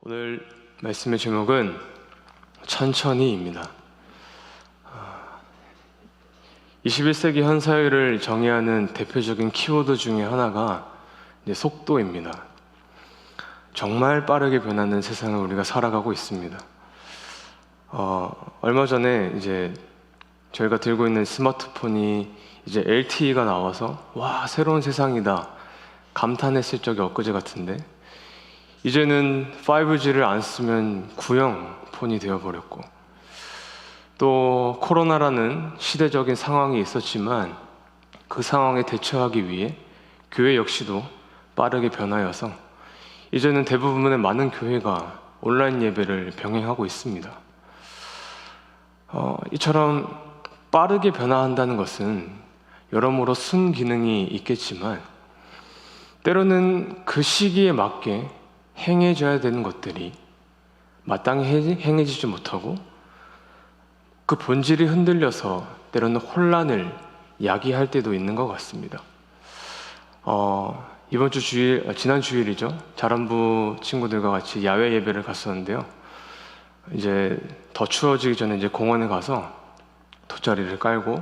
오늘 말씀의 제목은 천천히입니다. 21세기 현 사회를 정의하는 대표적인 키워드 중에 하나가 속도입니다. 정말 빠르게 변하는 세상을 우리가 살아가고 있습니다. 얼마 전에 저희가 들고 있는 스마트폰이 LTE가 나와서 와, 새로운 세상이다 감탄했을 적이 엊그제 같은데, 이제는 5G를 안 쓰면 구형 폰이 되어버렸고, 또 코로나라는 시대적인 상황이 있었지만 그 상황에 대처하기 위해 교회 역시도 빠르게 변하여서 이제는 대부분의 많은 교회가 온라인 예배를 병행하고 있습니다. 이처럼 빠르게 변화한다는 것은 여러모로 순기능이 있겠지만, 때로는 그 시기에 맞게 행해져야 되는 것들이 마땅히 행해지지 못하고 그 본질이 흔들려서 때로는 혼란을 야기할 때도 있는 것 같습니다. 이번 주 지난 주일이죠. 자람부 친구들과 같이 야외 예배를 갔었는데요. 더 추워지기 전에 공원에 가서 돗자리를 깔고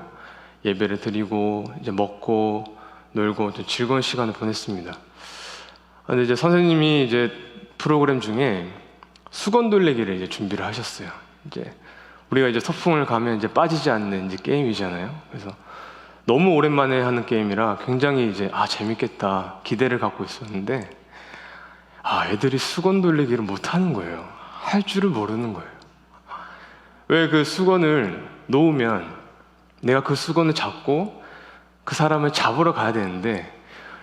예배를 드리고 먹고 놀고 좀 즐거운 시간을 보냈습니다. 근데 선생님이 프로그램 중에 수건 돌리기를 준비를 하셨어요. 우리가 소풍을 가면 빠지지 않는 게임이잖아요. 그래서 너무 오랜만에 하는 게임이라 굉장히 재밌겠다 기대를 갖고 있었는데, 애들이 수건 돌리기를 못 하는 거예요. 할 줄을 모르는 거예요. 왜 그 수건을 놓으면 내가 그 수건을 잡고 그 사람을 잡으러 가야 되는데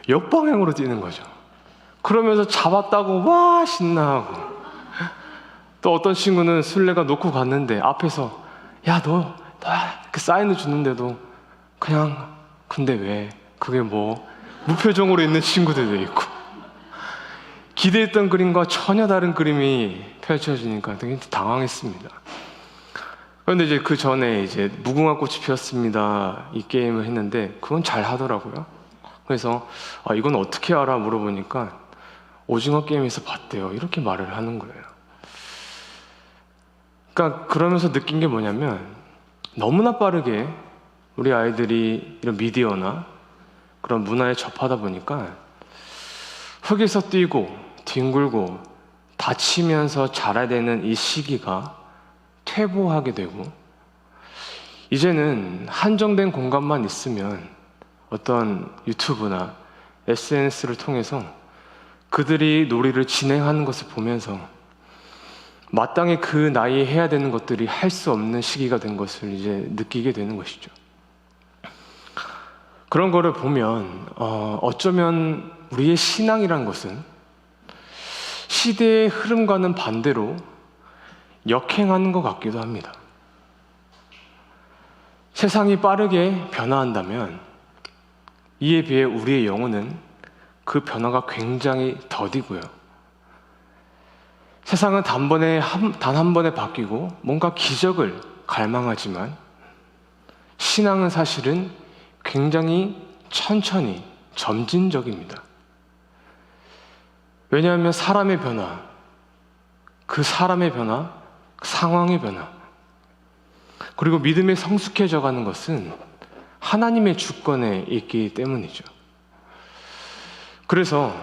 역방향으로 뛰는 거죠. 그러면서 잡았다고 와 신나하고, 또 어떤 친구는 술래가 놓고 갔는데 앞에서 야 너 이렇게 사인을 주는데도 그냥 근데 왜 그게 무표정으로 있는 친구들도 있고, 기대했던 그림과 전혀 다른 그림이 펼쳐지니까 되게 당황했습니다. 그런데 그 전에 무궁화 꽃이 피었습니다 이 게임을 했는데 그건 잘 하더라고요. 그래서 이건 어떻게 알아 물어보니까 오징어 게임에서 봤대요 이렇게 말을 하는 거예요. 그러니까 그러면서 느낀 게 뭐냐면, 너무나 빠르게 우리 아이들이 이런 미디어나 그런 문화에 접하다 보니까 흙에서 뛰고 뒹굴고 다치면서 자라야 되는 이 시기가 퇴보하게 되고, 이제는 한정된 공간만 있으면 어떤 유튜브나 SNS를 통해서 그들이 놀이를 진행하는 것을 보면서 마땅히 그 나이에 해야 되는 것들이 할 수 없는 시기가 된 것을 느끼게 되는 것이죠. 그런 거를 보면 어쩌면 우리의 신앙이란 것은 시대의 흐름과는 반대로 역행하는 것 같기도 합니다. 세상이 빠르게 변화한다면 이에 비해 우리의 영혼은 그 변화가 굉장히 더디고요. 세상은 단 한 번에 바뀌고 뭔가 기적을 갈망하지만, 신앙은 사실은 굉장히 천천히 점진적입니다. 왜냐하면 사람의 변화, 그 사람의 변화, 그 상황의 변화, 그리고 믿음에 성숙해져 가는 것은 하나님의 주권에 있기 때문이죠. 그래서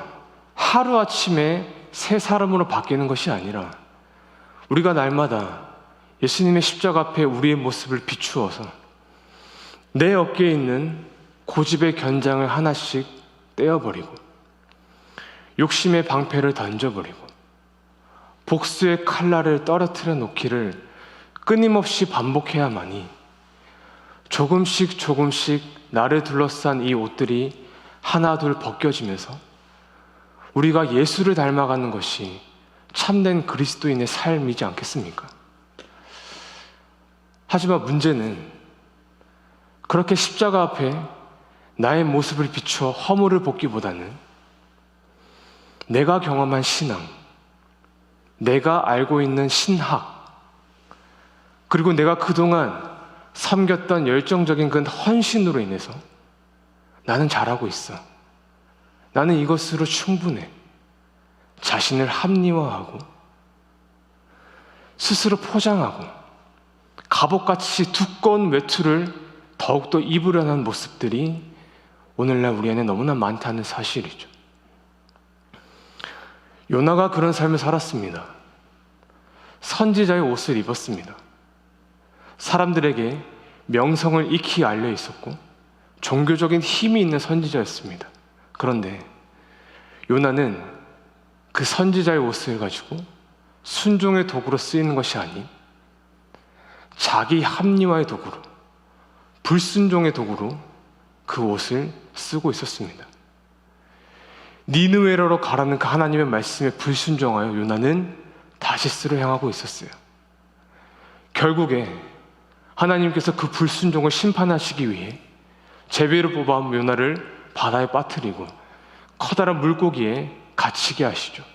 하루아침에 새 사람으로 바뀌는 것이 아니라 우리가 날마다 예수님의 십자가 앞에 우리의 모습을 비추어서 내 어깨에 있는 고집의 견장을 하나씩 떼어버리고, 욕심의 방패를 던져버리고, 복수의 칼날을 떨어뜨려 놓기를 끊임없이 반복해야만이 조금씩 나를 둘러싼 이 옷들이 하나둘 벗겨지면서 우리가 예수를 닮아가는 것이 참된 그리스도인의 삶이지 않겠습니까? 하지만 문제는 그렇게 십자가 앞에 나의 모습을 비추어 허물을 벗기보다는 내가 경험한 신앙, 내가 알고 있는 신학, 그리고 내가 그동안 섬겼던 열정적인 그 헌신으로 인해서 나는 잘하고 있어, 나는 이것으로 충분해, 자신을 합리화하고 스스로 포장하고 갑옷같이 두꺼운 외투를 더욱더 입으려는 모습들이 오늘날 우리 안에 너무나 많다는 사실이죠. 요나가 그런 삶을 살았습니다. 선지자의 옷을 입었습니다. 사람들에게 명성을 익히 알려 있었고 종교적인 힘이 있는 선지자였습니다. 그런데 요나는 그 선지자의 옷을 가지고 순종의 도구로 쓰이는 것이 아닌 자기 합리화의 도구로, 불순종의 도구로 그 옷을 쓰고 있었습니다. 니느웨로 가라는 그 하나님의 말씀에 불순종하여 요나는 다시스로 향하고 있었어요. 결국에 하나님께서 그 불순종을 심판하시기 위해 제비를 뽑아 요나를 바다에 빠뜨리고 커다란 물고기에 갇히게 하시죠.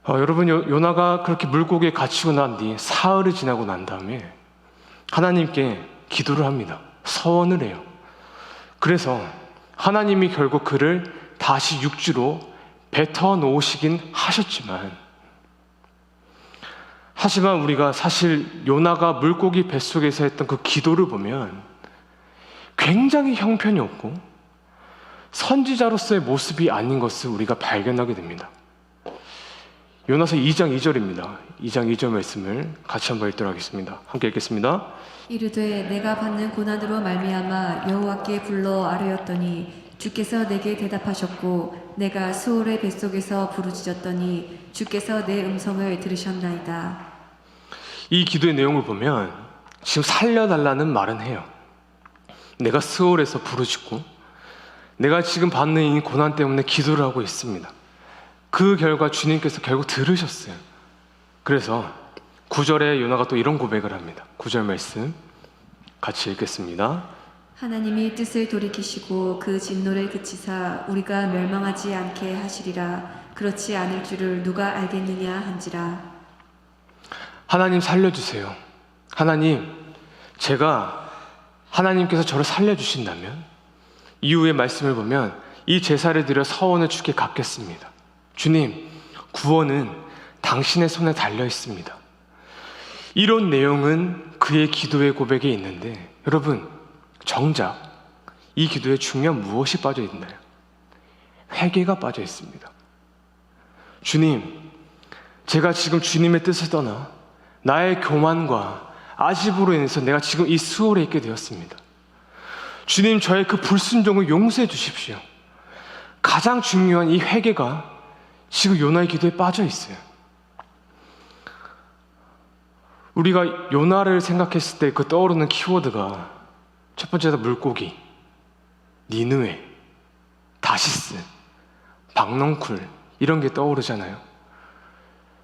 여러분, 요나가 그렇게 물고기에 갇히고 난 뒤 사흘이 지나고 난 다음에 하나님께 기도를 합니다. 서원을 해요. 그래서 하나님이 결국 그를 다시 육지로 뱉어 놓으시긴 하셨지만, 하지만 우리가 사실 요나가 물고기 뱃속에서 했던 그 기도를 보면 굉장히 형편이 없고 선지자로서의 모습이 아닌 것을 우리가 발견하게 됩니다. 요나서 2장 2절입니다. 2장 2절 말씀을 같이 한번 읽도록 하겠습니다. 함께 읽겠습니다. 이르되 내가 받는 고난으로 말미암아 여호와께 불러 아뢰었더니 주께서 내게 대답하셨고 내가 수월의 뱃속에서 부르짖었더니 주께서 내 음성을 들으셨나이다. 이 기도의 내용을 보면 지금 살려달라는 말은 해요. 내가 스올에서 부르짖고 내가 지금 받는 이 고난 때문에 기도를 하고 있습니다. 그 결과 주님께서 결국 들으셨어요. 그래서 9절에 요나가 또 이런 고백을 합니다. 9절 말씀 같이 읽겠습니다. 하나님이 뜻을 돌이키시고 그 진노를 그치사 우리가 멸망하지 않게 하시리라. 그렇지 않을 줄을 누가 알겠느냐 한지라. 하나님 살려주세요. 하나님, 제가 하나님께서 저를 살려주신다면 이후의 말씀을 보면 이 제사를 드려 서원을 주께 갚겠습니다. 주님, 구원은 당신의 손에 달려 있습니다. 이런 내용은 그의 기도의 고백에 있는데, 여러분, 정작 이 기도에 중요한 무엇이 빠져 있나요? 회개가 빠져 있습니다. 주님, 제가 지금 주님의 뜻을 떠나 나의 교만과 아집으로 인해서 내가 지금 이 수월에 있게 되었습니다. 주님, 저의 그 불순종을 용서해 주십시오. 가장 중요한 이 회개가 지금 요나의 기도에 빠져 있어요. 우리가 요나를 생각했을 때 그 떠오르는 키워드가 첫 번째가 물고기, 니느웨, 다시스, 박넝쿨 이런 게 떠오르잖아요.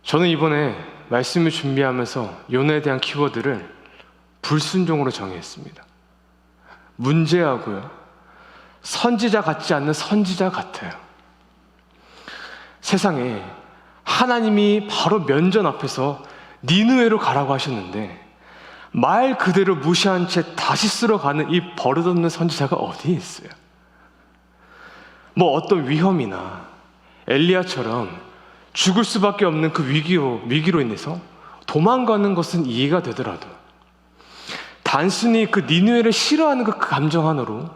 저는 이번에 말씀을 준비하면서 요나에 대한 키워드를 불순종으로 정의했습니다. 문제하고요, 선지자 같지 않는 선지자 같아요. 세상에 하나님이 바로 면전 앞에서 니느웨로 가라고 하셨는데 말 그대로 무시한 채 다시스로 가는 이 버릇없는 선지자가 어디에 있어요? 뭐 어떤 위험이나 엘리야처럼 죽을 수밖에 없는 그 위기로 인해서 도망가는 것은 이해가 되더라도 단순히 그 니느웨를 싫어하는 그 감정 하나로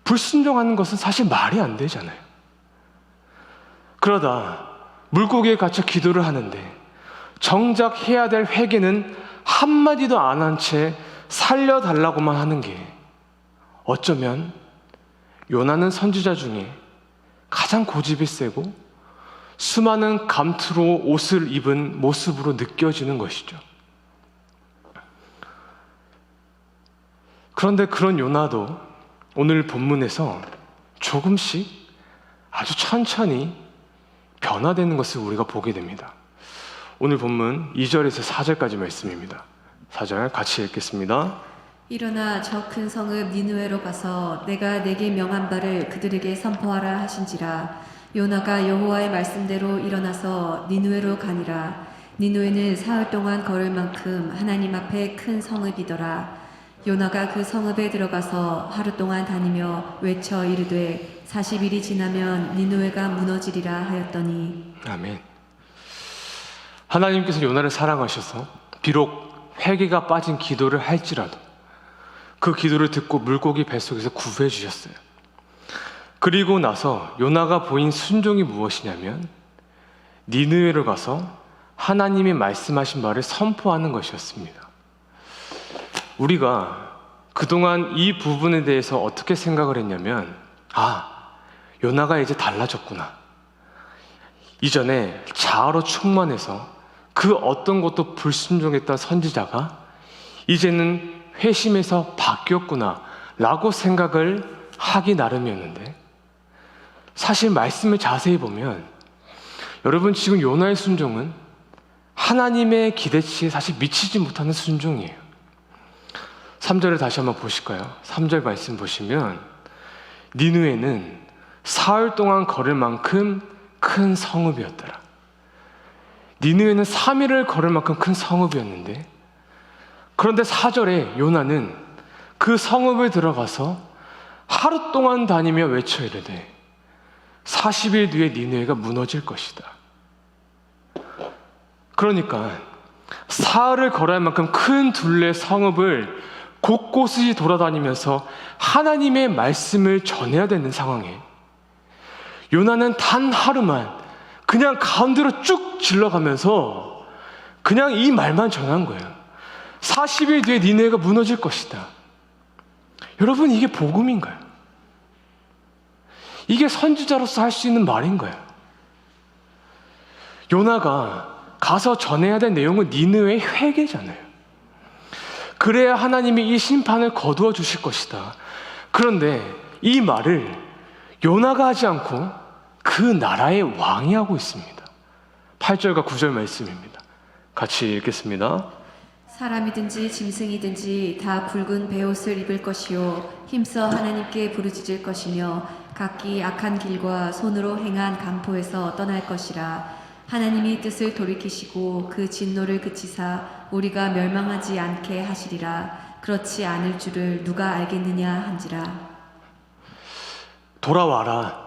불순종하는 것은 사실 말이 안 되잖아요. 그러다 물고기에 갇혀 기도를 하는데 정작 해야 될 회개는 한마디도 안 한 채 살려달라고만 하는 게 어쩌면 요나는 선지자 중에 가장 고집이 세고 수많은 감투로 옷을 입은 모습으로 느껴지는 것이죠. 그런데 그런 요나도 오늘 본문에서 조금씩 아주 천천히 변화되는 것을 우리가 보게 됩니다. 오늘 본문 2절에서 4절까지 말씀입니다. 4절 같이 읽겠습니다. 일어나 저 큰 성읍 니느웨로 가서 내가 내게 명한 바를 그들에게 선포하라 하신지라. 요나가 여호와의 말씀대로 일어나서 니느웨로 가니라. 니느웨는 사흘 동안 걸을 만큼 하나님 앞에 큰 성읍이더라. 요나가 그 성읍에 들어가서 하루 동안 다니며 외쳐 이르되 40일이 지나면 니느웨가 무너지리라 하였더니. 아멘. 하나님께서 요나를 사랑하셔서 비록 회개가 빠진 기도를 할지라도 그 기도를 듣고 물고기 뱃속에서 구해 주셨어요. 그리고 나서 요나가 보인 순종이 무엇이냐면 니느웨로 가서 하나님이 말씀하신 말을 선포하는 것이었습니다. 우리가 그동안 이 부분에 대해서 어떻게 생각을 했냐면, 요나가 이제 달라졌구나. 이전에 자아로 충만해서 그 어떤 것도 불순종했던 선지자가 이제는 회심해서 바뀌었구나 라고 생각을 하기 나름이었는데, 사실 말씀을 자세히 보면 여러분, 지금 요나의 순종은 하나님의 기대치에 사실 미치지 못하는 순종이에요. 3절을 다시 한번 보실까요? 3절 말씀 보시면 니느웨는 사흘 동안 걸을 만큼 큰 성읍이었더라. 니느웨는 3일을 걸을 만큼 큰 성읍이었는데, 그런데 4절에 요나는 그 성읍을 들어가서 하루 동안 다니며 외쳐 이르되 40일 뒤에 니느웨가 무너질 것이다. 그러니까 사흘을 걸어야 할 만큼 큰 둘레 성읍을 곳곳이 돌아다니면서 하나님의 말씀을 전해야 되는 상황에 요나는 단 하루만 그냥 가운데로 쭉 질러가면서 그냥 이 말만 전한 거예요. 40일 뒤에 니느웨가 무너질 것이다. 여러분, 이게 복음인가요? 이게 선지자로서 할 수 있는 말인가요? 요나가 가서 전해야 될 내용은 니느웨의 회개잖아요. 그래야 하나님이 이 심판을 거두어 주실 것이다. 그런데 이 말을 요나가 하지 않고 그 나라의 왕이 하고 있습니다. 8절과 9절 말씀입니다. 같이 읽겠습니다. 사람이든지 짐승이든지 다 굵은 베옷을 입을 것이요 힘써 하나님께 부르짖을 것이며 각기 악한 길과 손으로 행한 강포에서 떠날 것이라. 하나님이 뜻을 돌이키시고 그 진노를 그치사 우리가 멸망하지 않게 하시리라. 그렇지 않을 줄을 누가 알겠느냐 한지라. 돌아와라.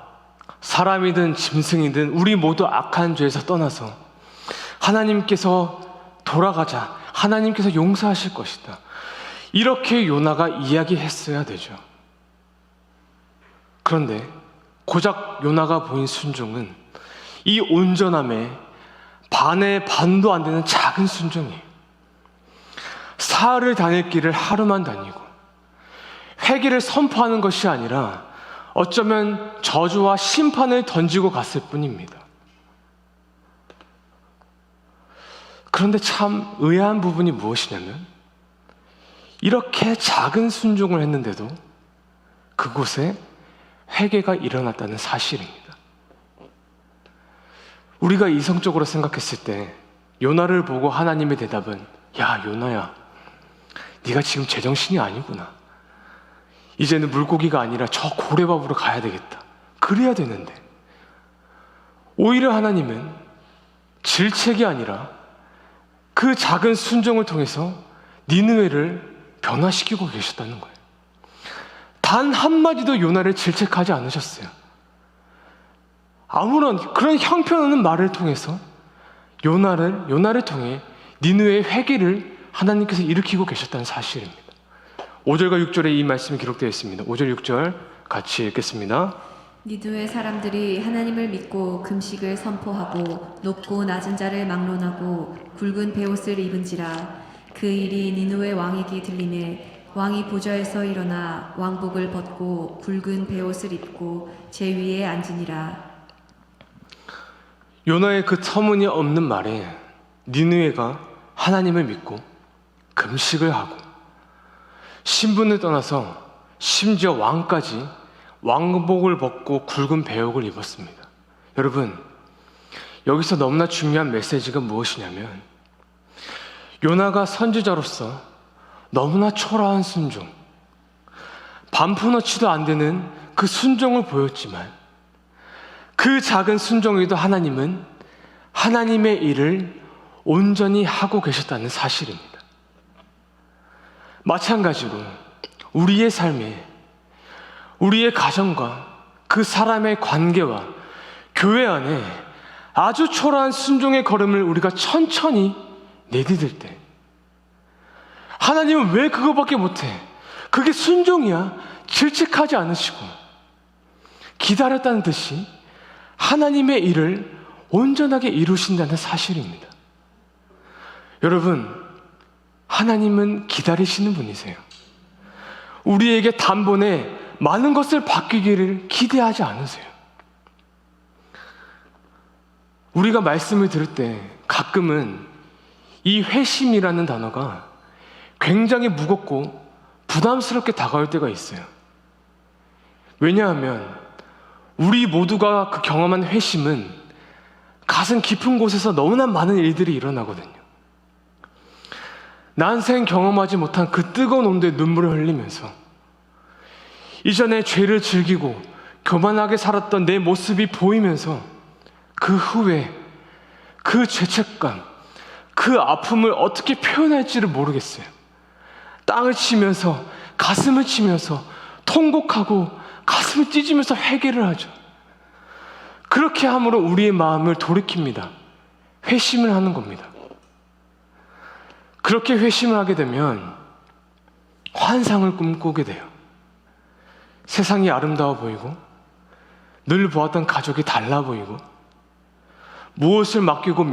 사람이든 짐승이든 우리 모두 악한 죄에서 떠나서 하나님께서 돌아가자. 하나님께서 용서하실 것이다. 이렇게 요나가 이야기했어야 되죠. 그런데 고작 요나가 보인 순종은 이 온전함에 반의 반도 안 되는 작은 순종이에요. 사흘을 다닐 길을 하루만 다니고 회개를 선포하는 것이 아니라 어쩌면 저주와 심판을 던지고 갔을 뿐입니다. 그런데 참 의아한 부분이 무엇이냐면 이렇게 작은 순종을 했는데도 그곳에 회개가 일어났다는 사실입니다. 우리가 이성적으로 생각했을 때 요나를 보고 하나님의 대답은 야 요나야, 네가 지금 제정신이 아니구나. 이제는 물고기가 아니라 저 고래밥으로 가야 되겠다. 그래야 되는데 오히려 하나님은 질책이 아니라 그 작은 순종을 통해서 니느웨를 변화시키고 계셨다는 거예요. 단 한마디도 요나를 질책하지 않으셨어요. 아무런 그런 형편없는 말을 통해서 요나를 통해 니느웨의 회개를 하나님께서 일으키고 계셨다는 사실입니다. 5절과 6절에 이 말씀이 기록되어 있습니다. 5절 6절 같이 읽겠습니다. 니느웨 사람들이 하나님을 믿고 금식을 선포하고 높고 낮은 자를 막론하고 굵은 베옷을 입은지라. 그 일이 니느웨 왕에게 들리매 왕이 보좌에서 일어나 왕복을 벗고 굵은 베옷을 입고 제 위에 앉으니라. 요나의 그 터무니없는 말에 니느웨가 하나님을 믿고 금식을 하고 신분을 떠나서 심지어 왕까지 왕복을 벗고 굵은 베옷을 입었습니다. 여러분, 여기서 너무나 중요한 메시지가 무엇이냐면 요나가 선지자로서 너무나 초라한 순종, 반푼어치도 안 되는 그 순종을 보였지만 그 작은 순종에도 하나님은 하나님의 일을 온전히 하고 계셨다는 사실입니다. 마찬가지로 우리의 삶에 우리의 가정과 그 사람의 관계와 교회 안에 아주 초라한 순종의 걸음을 우리가 천천히 내디딜 때 하나님은 왜 그거밖에 못해? 그게 순종이야. 질책하지 않으시고 기다렸다는 듯이 하나님의 일을 온전하게 이루신다는 사실입니다. 여러분, 하나님은 기다리시는 분이세요. 우리에게 단번에 많은 것을 바뀌기를 기대하지 않으세요. 우리가 말씀을 들을 때 가끔은 이 회심이라는 단어가 굉장히 무겁고 부담스럽게 다가올 때가 있어요. 왜냐하면 우리 모두가 그 경험한 회심은 가슴 깊은 곳에서 너무나 많은 일들이 일어나거든요. 난생 경험하지 못한 그 뜨거운 온도에 눈물을 흘리면서 이전에 죄를 즐기고 교만하게 살았던 내 모습이 보이면서 그 후에 그 죄책감, 그 아픔을 어떻게 표현할지를 모르겠어요. 땅을 치면서 가슴을 치면서 통곡하고 가슴을 찢으면서 회개를 하죠. 그렇게 함으로 우리의 마음을 돌이킵니다. 회심을 하는 겁니다. 그렇게 회심을 하게 되면 환상을 꿈꾸게 돼요. 세상이 아름다워 보이고 늘 보았던 가족이 달라 보이고 무엇을 맡기고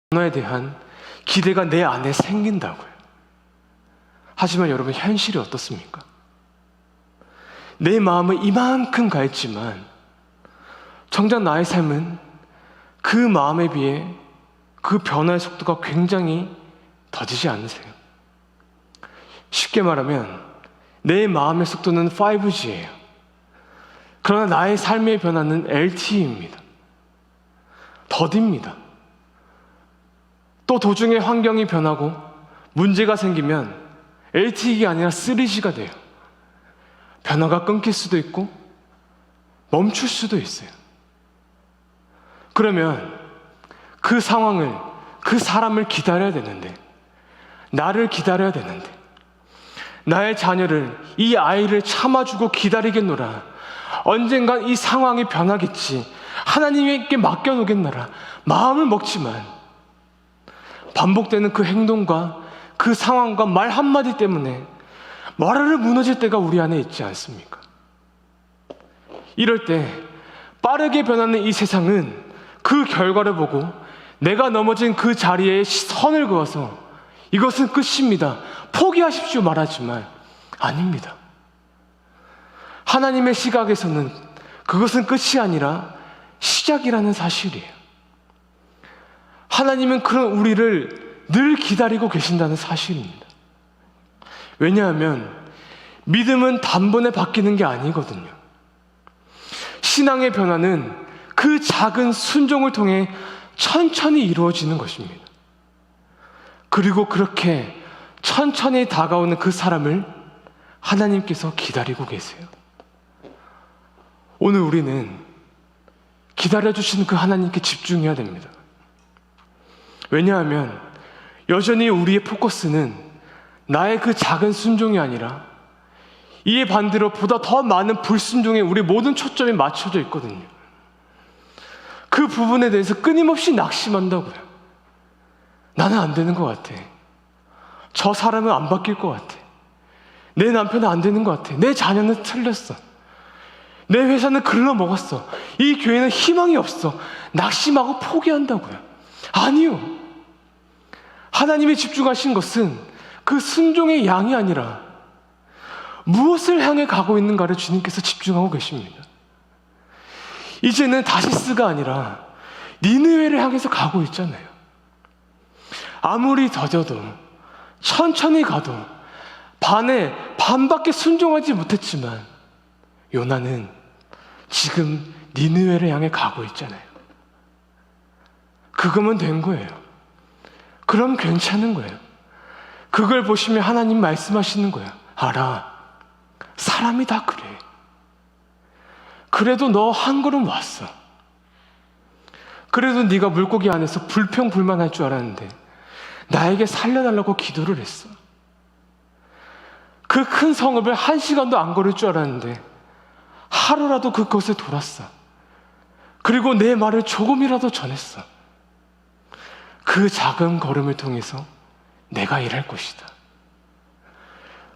변화에 대한 기대가 내 안에 생긴다고요. 하지만 여러분, 현실이 어떻습니까? 내 마음은 이만큼 가 있지만 정작 나의 삶은 그 마음에 비해 그 변화의 속도가 굉장히 더디지 않으세요? 쉽게 말하면 내 마음의 속도는 5G예요. 그러나 나의 삶의 변화는 LTE입니다. 더딥니다. 또 도중에 환경이 변하고 문제가 생기면 LTE가 아니라 3G가 돼요. 변화가 끊길 수도 있고 멈출 수도 있어요. 그러면 그 상황을, 그 사람을 기다려야 되는데, 나를 기다려야 되는데, 나의 자녀를, 이 아이를 참아주고 기다리겠노라. 언젠간 이 상황이 변하겠지. 하나님께 맡겨놓겠노라. 마음을 먹지만 반복되는 그 행동과 그 상황과 말 한마디 때문에 와르르 무너질 때가 우리 안에 있지 않습니까? 이럴 때 빠르게 변하는 이 세상은 그 결과를 보고 내가 넘어진 그 자리에 선을 그어서 이것은 끝입니다, 포기하십시오 말하지만 아닙니다. 하나님의 시각에서는 그것은 끝이 아니라 시작이라는 사실이에요. 하나님은 그런 우리를 늘 기다리고 계신다는 사실입니다. 왜냐하면 믿음은 단번에 바뀌는 게 아니거든요. 신앙의 변화는 그 작은 순종을 통해 천천히 이루어지는 것입니다. 그리고 그렇게 천천히 다가오는 그 사람을 하나님께서 기다리고 계세요. 오늘 우리는 기다려주시는 그 하나님께 집중해야 됩니다. 왜냐하면 여전히 우리의 포커스는 나의 그 작은 순종이 아니라 이에 반대로 보다 더 많은 불순종에 우리 모든 초점이 맞춰져 있거든요. 그 부분에 대해서 끊임없이 낙심한다고요. 나는 안 되는 것 같아. 저 사람은 안 바뀔 것 같아. 내 남편은 안 되는 것 같아. 내 자녀는 틀렸어. 내 회사는 글러먹었어. 이 교회는 희망이 없어. 낙심하고 포기한다고요. 아니요. 하나님이 집중하신 것은 그 순종의 양이 아니라 무엇을 향해 가고 있는가를 주님께서 집중하고 계십니다. 이제는 다시스가 아니라 니느웨를 향해서 가고 있잖아요. 아무리 더뎌도 천천히 가도 반밖에 순종하지 못했지만 요나는 지금 니느웨를 향해 가고 있잖아요. 그거면 된 거예요. 그럼 괜찮은 거예요. 그걸 보시면 하나님 말씀하시는 거예요. 알아, 사람이 다 그래. 그래도 너 한 걸음 왔어. 그래도 네가 물고기 안에서 불평불만할 줄 알았는데 나에게 살려달라고 기도를 했어. 그 큰 성읍을 1시간도 안 걸을 줄 알았는데 하루라도 그곳에 돌았어. 그리고 내 말을 조금이라도 전했어. 그 작은 걸음을 통해서 내가 일할 것이다.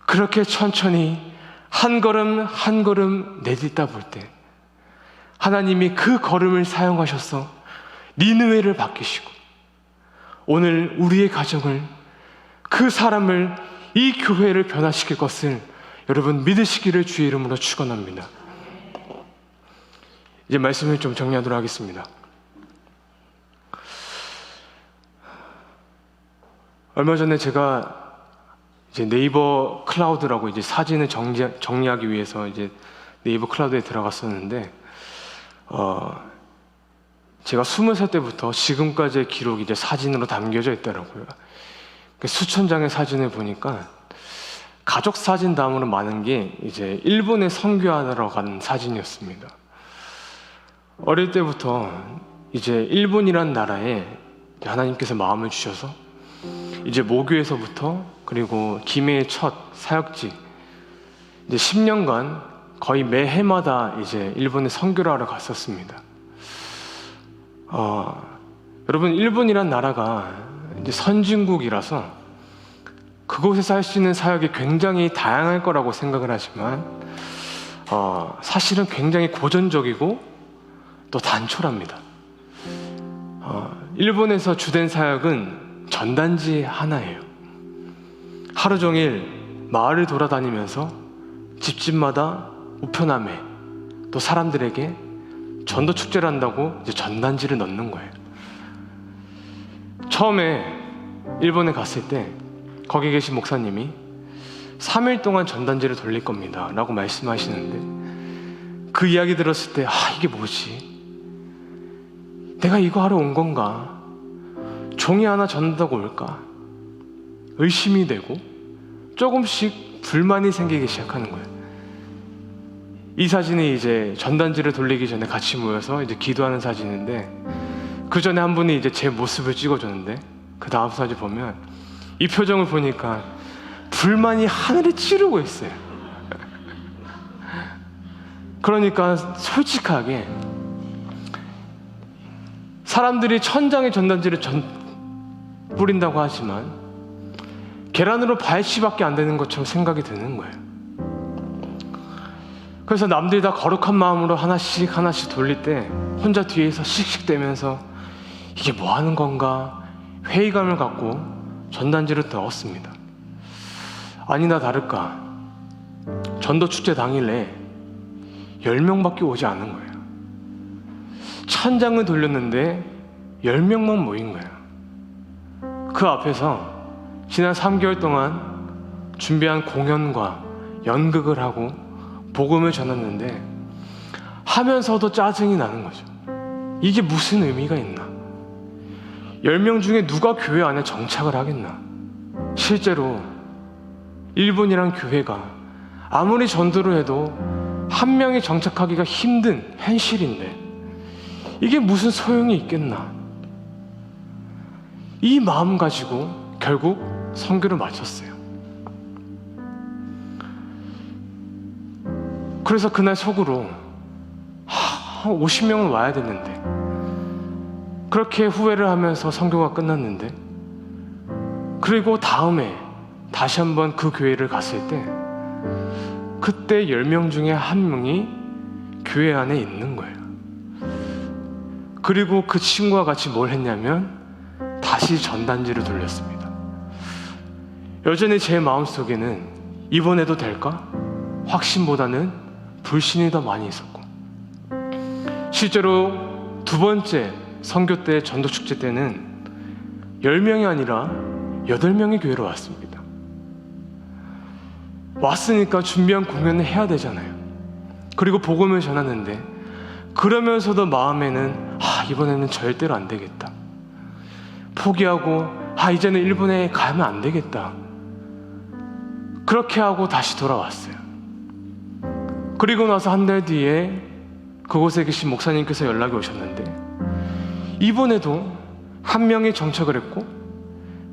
그렇게 천천히 한 걸음 한 걸음 내딛다 볼 때 하나님이 그 걸음을 사용하셔서 니느웨를 바뀌시고 오늘 우리의 가정을, 그 사람을, 이 교회를 변화시킬 것을 여러분 믿으시기를 주의 이름으로 축원합니다. 이제 말씀을 좀 정리하도록 하겠습니다. 얼마 전에 제가 이제 네이버 클라우드라고 이제 사진을 정리하기 위해서 이제 네이버 클라우드에 들어갔었는데, 제가 20살 때부터 지금까지의 기록이 이제 사진으로 담겨져 있더라고요. 수천 장의 사진을 보니까 가족 사진 다음으로 많은 게 이제 일본에 선교하러 간 사진이었습니다. 어릴 때부터 이제 일본이란 나라에 하나님께서 마음을 주셔서 이제 모교에서부터 그리고 김해의 첫 사역지 이제 10년간 거의 매해마다 이제 일본에 선교를 하러 갔었습니다. 여러분, 일본이란 나라가 이제 선진국이라서 그곳에서 할 수 있는 사역이 굉장히 다양할 거라고 생각을 하지만 사실은 굉장히 고전적이고 또 단촐합니다. 일본에서 주된 사역은 전단지 하나예요. 하루 종일 마을을 돌아다니면서 집집마다 우편함에 또 사람들에게 전도 축제를 한다고 이제 전단지를 넣는 거예요. 처음에 일본에 갔을 때 거기 계신 목사님이 3일 동안 전단지를 돌릴 겁니다 라고 말씀하시는데, 그 이야기 들었을 때 이게 뭐지? 내가 이거 하러 온 건가? 종이 하나 전다고 올까? 의심이 되고 조금씩 불만이 생기기 시작하는 거예요. 이 사진이 이제 전단지를 돌리기 전에 같이 모여서 이제 기도하는 사진인데, 그 전에 한 분이 이제 제 모습을 찍어줬는데, 그 다음 사진 보면 이 표정을 보니까 불만이 하늘을 찌르고 있어요. 그러니까 솔직하게 사람들이 천장에 전단지를 뿌린다고 하지만 계란으로 발치밖에 안 되는 것처럼 생각이 드는 거예요. 그래서 남들이 다 거룩한 마음으로 하나씩 돌릴 때 혼자 뒤에서 씩씩대면서 이게 뭐 하는 건가 회의감을 갖고 전단지를 넣었습니다. 아니나 다를까 전도 축제 당일에 10명밖에 오지 않은 거예요. 천장을 돌렸는데 10명만 모인 거예요. 그 앞에서 지난 3개월 동안 준비한 공연과 연극을 하고 복음을 전했는데 하면서도 짜증이 나는 거죠. 이게 무슨 의미가 있나? 10명 중에 누가 교회 안에 정착을 하겠나? 실제로 일본이란 교회가 아무리 전도를 해도 한 명이 정착하기가 힘든 현실인데 이게 무슨 소용이 있겠나? 이 마음 가지고 결국 선교를 마쳤어요. 그래서 그날 속으로 50명은 와야 됐는데, 그렇게 후회를 하면서 선교가 끝났는데, 그리고 다음에 다시 한번 그 교회를 갔을 때 그때 10명 중에 1명이 교회 안에 있는 거예요. 그리고 그 친구와 같이 뭘 했냐면 다시 전단지를 돌렸습니다. 여전히 제 마음속에는 이번에도 될까? 확신보다는 불신이 더 많이 있었고, 실제로 두 번째 선교 때 전도축제 때는 10명이 아니라 8명이 교회로 왔습니다. 왔으니까 준비한 공연을 해야 되잖아요. 그리고 복음을 전하는데, 그러면서도 마음에는 이번에는 절대로 안 되겠다, 포기하고 이제는 일본에 가면 안 되겠다, 그렇게 하고 다시 돌아왔어요. 그리고 나서 한 달 뒤에 그곳에 계신 목사님께서 연락이 오셨는데, 이번에도 1명이 정착을 했고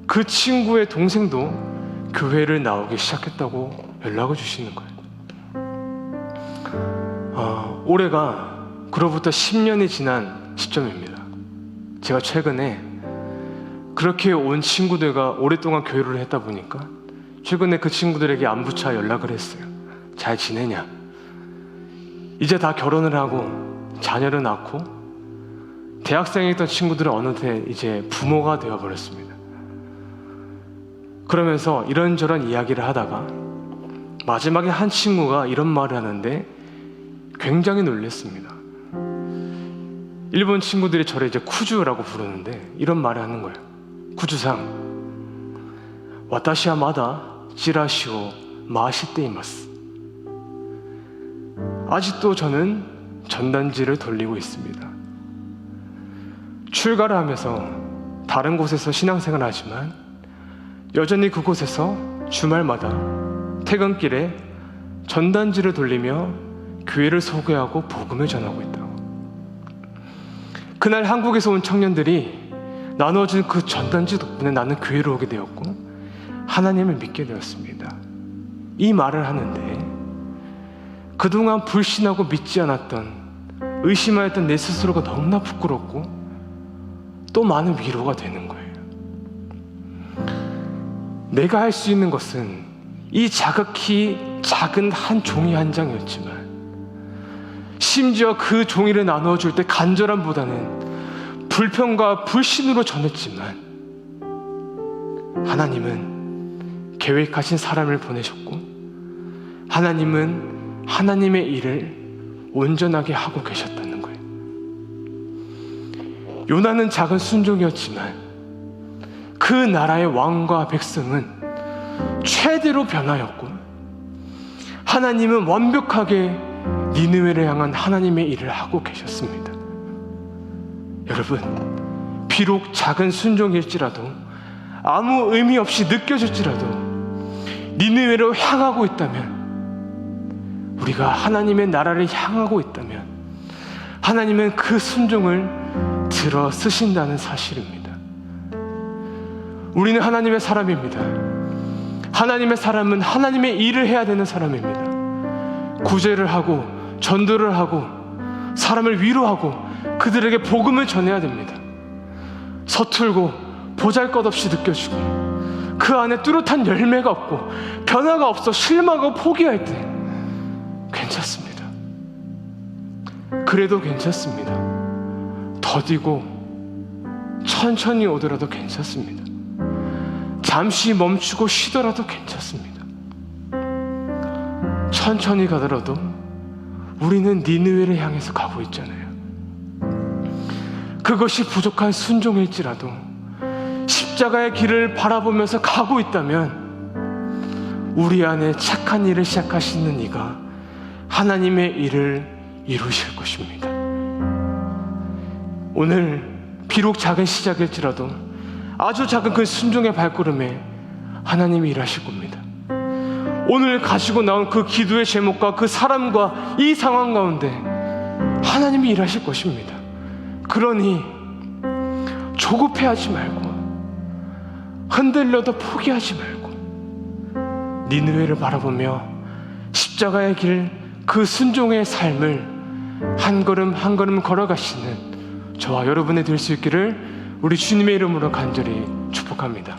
그 친구의 동생도 교회를 나오기 시작했다고 연락을 주시는 거예요. 올해가 그로부터 10년이 지난 시점입니다. 제가 최근에 그렇게 온 친구들과 오랫동안 교류를 했다 보니까 최근에 그 친구들에게 안부차 연락을 했어요. 잘 지내냐? 이제 다 결혼을 하고 자녀를 낳고 대학생에 있던 친구들은 어느새 이제 부모가 되어버렸습니다. 그러면서 이런저런 이야기를 하다가 마지막에 한 친구가 이런 말을 하는데 굉장히 놀랐습니다. 일본 친구들이 저를 이제 쿠주라고 부르는데 이런 말을 하는 거예요. 쿠주상, 와타시와 마다 지라시오 마시떼이마스. 아직도 저는 전단지를 돌리고 있습니다. 출가를 하면서 다른 곳에서 신앙생활을 하지만 여전히 그곳에서 주말마다 퇴근길에 전단지를 돌리며 교회를 소개하고 복음을 전하고 있다고. 그날 한국에서 온 청년들이 나누어준 그 전단지 덕분에 나는 교회로 오게 되었고 하나님을 믿게 되었습니다. 이 말을 하는데 그동안 불신하고 믿지 않았던, 의심하였던 내 스스로가 너무나 부끄럽고 또 많은 위로가 되는 거예요. 내가 할 수 있는 것은 이 자극히 작은 한 종이 한 장이었지만 심지어 그 종이를 나누어 줄 때 간절함보다는 불평과 불신으로 전했지만 하나님은 계획하신 사람을 보내셨고 하나님은 하나님의 일을 온전하게 하고 계셨다는 거예요. 요나는 작은 순종이었지만 그 나라의 왕과 백성은 최대로 변하였고 하나님은 완벽하게 니느웨를 향한 하나님의 일을 하고 계셨습니다. 여러분, 비록 작은 순종일지라도 아무 의미 없이 느껴질지라도 니느웨로 향하고 있다면, 우리가 하나님의 나라를 향하고 있다면 하나님은 그 순종을 들어 쓰신다는 사실입니다. 우리는 하나님의 사람입니다. 하나님의 사람은 하나님의 일을 해야 되는 사람입니다. 구제를 하고 전도를 하고 사람을 위로하고 그들에게 복음을 전해야 됩니다. 서툴고 보잘것없이 느껴지고 그 안에 뚜렷한 열매가 없고 변화가 없어 실망하고 포기할 때 괜찮습니다. 그래도 괜찮습니다. 더디고 천천히 오더라도 괜찮습니다. 잠시 멈추고 쉬더라도 괜찮습니다. 천천히 가더라도 우리는 니느웨를 향해서 가고 있잖아요. 그것이 부족한 순종일지라도 십자가의 길을 바라보면서 가고 있다면 우리 안에 착한 일을 시작하시는 이가 하나님의 일을 이루실 것입니다. 오늘 비록 작은 시작일지라도 아주 작은 그 순종의 발걸음에 하나님이 일하실 겁니다. 오늘 가지고 나온 그 기도의 제목과 그 사람과 이 상황 가운데 하나님이 일하실 것입니다. 그러니 조급해하지 말고 흔들려도 포기하지 말고 니느웨를 바라보며 십자가의 길, 그 순종의 삶을 한 걸음 한 걸음 걸어가시는 저와 여러분이 될 수 있기를 우리 주님의 이름으로 간절히 축복합니다.